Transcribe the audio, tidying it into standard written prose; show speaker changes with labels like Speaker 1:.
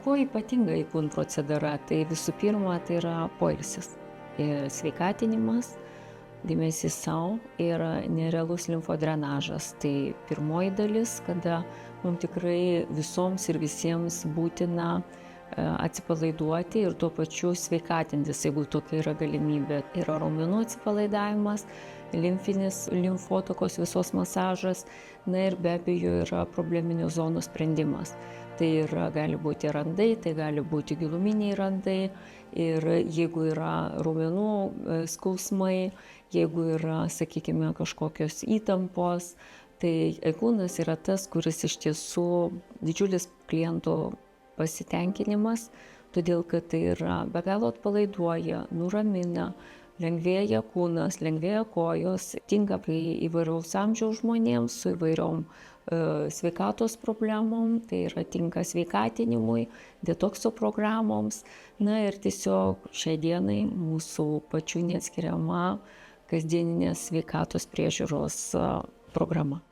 Speaker 1: Kuo ypatinga ikūn procedūra? Tai visų pirma, tai yra poilsis, sveikatinimas, dėmesys sau ir nerealus limfodrenažas. Tai pirmoji dalis, kada mums tikrai visoms ir visiems būtina atsipalaiduoti ir tuo pačiu sveikatintis, jeigu tokia yra galimybė. Yra raumenų atsipalaidavimas, limfotakos visos masažas, na ir be abejo yra probleminių zonų sprendimas. Tai gali būti randai, tai gali būti giluminiai randai ir jeigu yra raumenų skausmai, jeigu yra, sakykime, kažkokios įtampos, tai ikūnas yra tas, kuris iš tiesų didžiulis klientų pasitenkinimas, todėl kad tai yra be galo atpalaiduoja, nuramina, lengvėja kūnas, lengvėja kojos, tinka įvairaus amžiaus žmonėms su įvairiom sveikatos problemom, tai yra tinka sveikatinimui, detokso programoms, na ir tiesiog šiai dienai mūsų pačių neatskiriama kasdieninės sveikatos priežiūros programa.